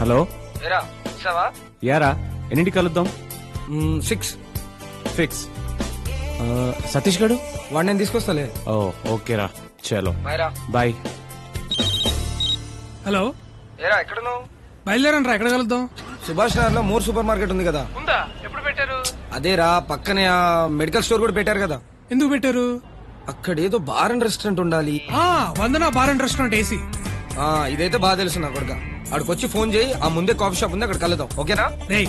Hello ఏరా ఇస్తావా? యారా ఎన్నింటికి కలుద్దాం? 6. ఫిక్స్. సతీష్ గడు వాడు నేను తీసుకొస్తాలే. ఓ ఓకేరా, చలో బాయ్రా. బాయ్. హలో, ఏరా ఎక్కడున్నావు? బయలుదేరండి రా, ఎక్కడ కలుద్దాం? సుభాష్ నగర్ లో మోర్ సూపర్ మార్కెట్ ఉంది కదా. ఉందా? ఎప్పుడు పెట్టారు? అదేరా పక్కనే ఆ మెడికల్ స్టోర్ కూడా పెట్టారు కదా. ఎందుకు పెట్టారు? అక్కడ ఏదో బార్ అండ్ రెస్టారెంట్ ఉండాలి. వందనా బార్ అండ్ రెస్టారెంట్ ఏసీ. ఇదైతే బాగా తెలుసు నా కొడుక. అక్కడికి ఫోన్ చేయి, ఆ ముందే కాఫీ షాప్ ఉంది, అక్కడ కలుద్దాం. ఓకేనా? రేయ్,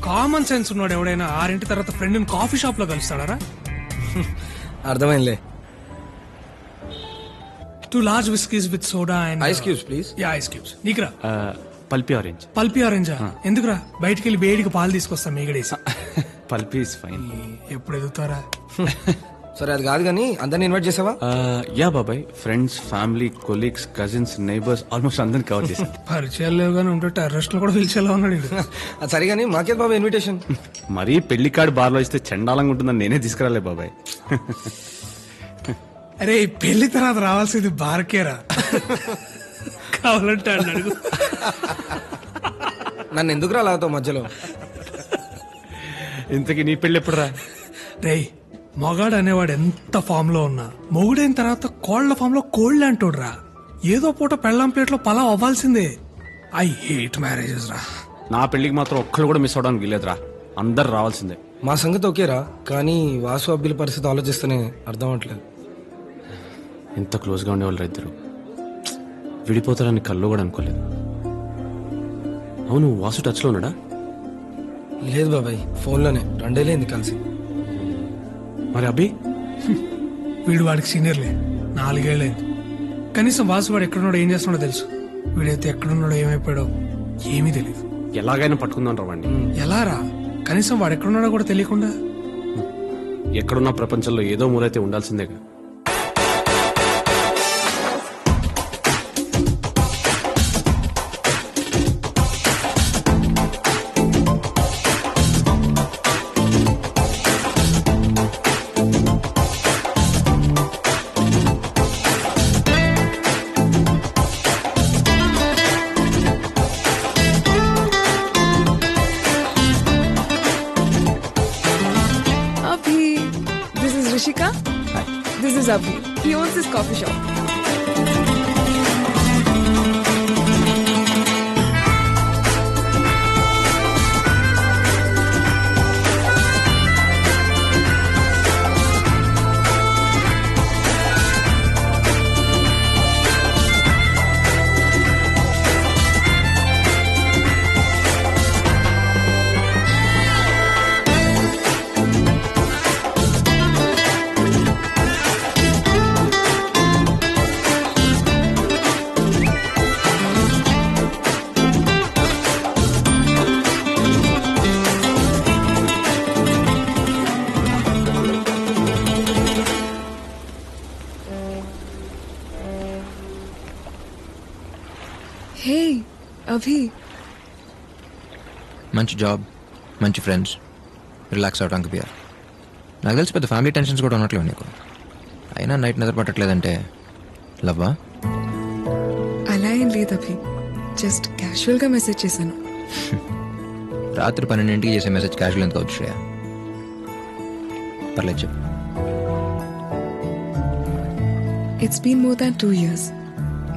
కామన్ సెన్స్ ఉన్నాడు ఎవడైనా 6 తర్వాత ఫ్రెండ్ కాఫీ షాప్ లో కలుస్తాడారా? అర్థమైందిలే. 2 large whiskeys with soda and ice cubes please. Yeah, ice cubes. నీకురా? Pulpy orange. పల్పీ ఆరెంజా? ఎందుకురా? బయటికి వెళ్ళి వేడికి పాలు తీసుకొస్తాం మీగడేసి. Pulpy is fine. ఎప్పుడు ఎదుగుతారా? సరే అది కాదు కానీ అందరిని ఇన్వైట్ చేసావా? యా బాబాయ్, friends, family, colleagues, cousins, neighbours almost అందరిని కవర్ చేశాను. పరిచయాలు లేవు కానీ ఉంటే టెర్రస్ట్ లో కూడా పిలిచేలా ఉన్నాడు ఈడు. అది సరే కానీ మాకేది బాబా ఇన్విటేషన్? మరీ పెళ్లి కార్డు బార్లో ఇస్తే చండాలంగా ఉంటుందని నేనే తీసుకురాలే బాబాయ్. అరే, పెళ్లి తర్వాత రావాల్సింది బార్కేరా, కావాలంటే అన్నాడు. నన్ను ఎందుకు రాలాగుతావు మధ్యలో? ఇంతకీ నీ పెళ్లి ఎప్పుడు రా? రేయ్, మొగాడు అనేవాడు ఎంత ఫామ్ లో ఉన్నా మొగుడైన తర్వాత కోళ్ల ఫామ్ లో కోళ్ళు అంటాడు రా. ఏదో పూట పెళ్ళాం ప్లేట్ లో పలావ్ అవ్వాల్సిందే. ఐ హేట్ మ్యారేజెస్ రా. నా పెళ్లికి మాత్రం ఒక్కళ్ళు కూడా మిస్ అవడానికి వీలేదురా, అందరు రావాల్సిందే. మా సంగతి ఓకేరా, కానీ వాసు అబ్బిల పరిస్థితి ఆలోచిస్తేనే అర్థం అవట్లేదు. ఎంత క్లోజ్ గా ఉండేవాళ్ళు ఇద్దరు విడిపోతారని కల్లో కూడా అనుకోలేదు. అవును, వాసు టచ్ లో ఉన్నాడా? లేదు బాబాయ్, ఫోన్లోనే 2 ఏళ్ళైంది కలిసి. మరి అభి? వీడు వాడికి సీనియర్లే, 4 ఏళ్ళైంది. కనీసం వాసు వాడు ఎక్కడున్నాడో ఏం చేస్తున్నాడో తెలుసు. వీడైతే ఎక్కడున్నాడో ఏమైపోయాడో ఏమీ తెలియదు. ఎలాగైనా పట్టుకుందాం రా వాడిని. ఎలా రా? కనీసం వాడు ఎక్కడున్నాడో కూడా తెలియకుండా. ఎక్కడున్నా ప్రపంచంలో ఏదో మూలైతే ఉండాల్సిందేగా. This is Rishika. Hi. This is Abhi. He owns this coffee shop. Hey, Abhi. మంచి జాబ్, మంచి ఫ్రెండ్స్, రిలాక్స్ అవడానికి బియర్. నాకు తెలిసి పెద్ద ఫ్యామిలీ టెన్షన్స్ కూడా ఉన్నట్లేవు నీకు. అయినా నైట్ నిద్ర పట్టట్లేదంటే లవ్వా? అలా ఏం లేదు అభి, జస్ట్ క్యాజువల్ గా మెసేజ్ చేశాను. రాత్రి 12ంటికి చేసే మెసేజ్ క్యాజువల్ ఎందుకు అవుతుంది శ్రేయ? పర్లేదు చెప్పు. It's been more than 2 years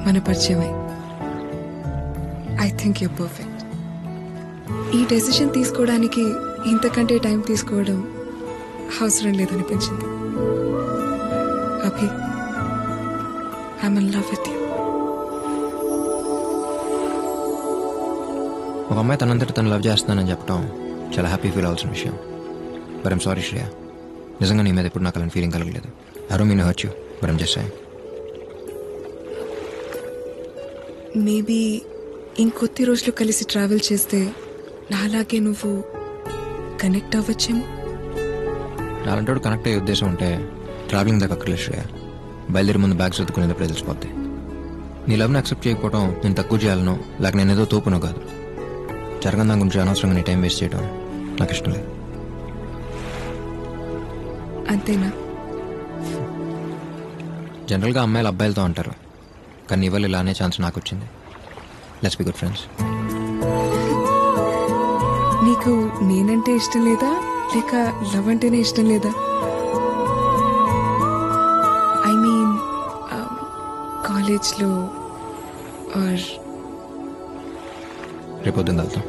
మన పరిచయమై. I think you're perfect. ఈ డెసిషన్ తీసుకోవడానికి ఇంతకంటే టైం తీసుకోవడం అవసరం లేదనిపించింది. Abhi, I'm in love with you. ఒక అమ్మాయి తనంతటి తను లవ్ చేస్తున్నానని చెప్పడం చాలా హ్యాపీ ఫీల్ అవ్వాల్సిన విషయం. బట్ ఐమ్ సారీ శ్రేయ, నిజంగా నీ మీద ఇప్పుడు నాకు అలాంటి ఫీలింగ్ కలగలేదు. I don't mean to hurt you, but I'm just saying. Maybe ఇంకొద్ది రోజులు కలిసి ట్రావెల్ చేస్తే నాలాగే నువ్వు కనెక్ట్ అవ్వచ్చేమో. నాలంటోడు కనెక్ట్ అయ్యే ఉద్దేశం ఉంటే ట్రావెలింగ్ దాకా అక్కర్లేదు శ్రేయ. బయలుదేరి ముందు బ్యాగ్స్ చదువుకునేటప్పుడు తెలిసిపోద్ది. నీ లవ్ని యాక్సెప్ట్ చేయకపోవడం నేను తక్కువ చేయాలనో లేక నేను ఏదో తోపునో కాదు. జరగని దాని గురించి అనవసరంగా నీ టైం వేస్ట్ చేయడం నాకు ఇష్టం లేదు. అంతేనా? జనరల్గా అమ్మాయిలు అబ్బాయిలతో అంటారు, కానీ ఇవాళ ఇలానే ఛాన్స్ నాకు వచ్చింది. Let's be good friends. నీకు నేనంటే ఇష్టం లేదా లేక లవ్ అంటేనే ఇష్టం లేదా? ఐ మీన్ కాలేజ్లో ఆర్ రేపొద్దున వెళ్తాం.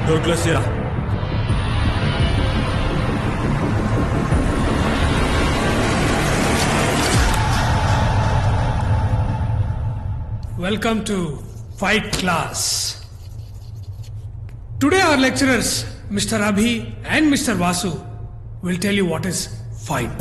డోర్ క్లోజ్ చేయరా. Welcome to Fight Class. Today our lecturers, Mr. Abhi and Mr. Vasu, will tell you what is fight.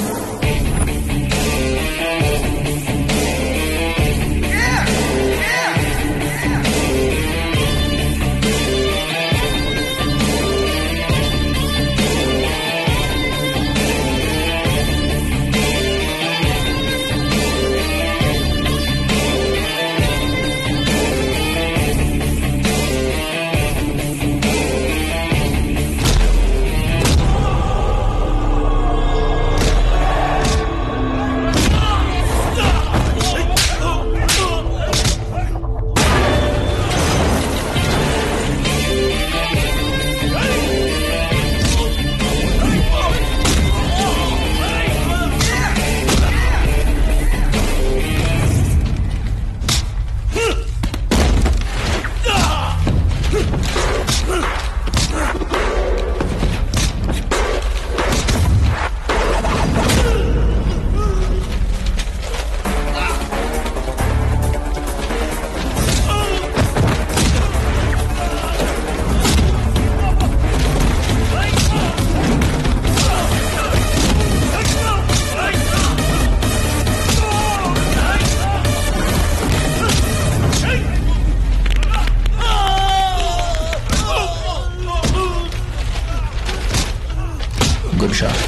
Good shot.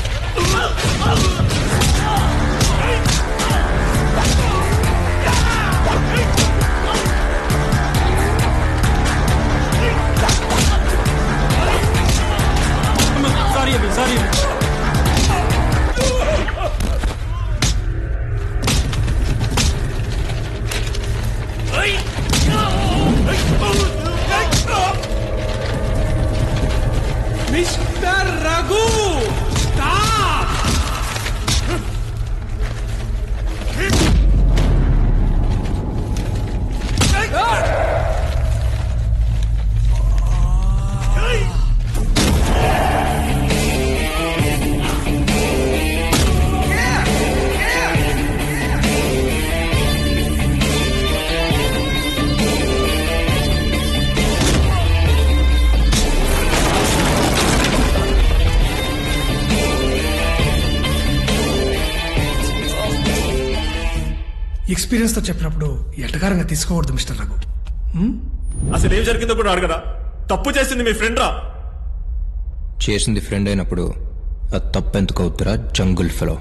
Sorry. Mr. Raghu, stop! Experience తో చెప్పినప్పుడు ఎటకారంగా తీసుకోకూడదు మిస్టర్ రఘు. అసలు ఏం జరిగిందో కూడా అడగరా. తప్పు చేసింది మీ ఫ్రెండ్ రా. చేసింది ఫ్రెండ్ అయినప్పుడు అది తప్పెందుకు అవుతురా జంగుల్ ఫెలో.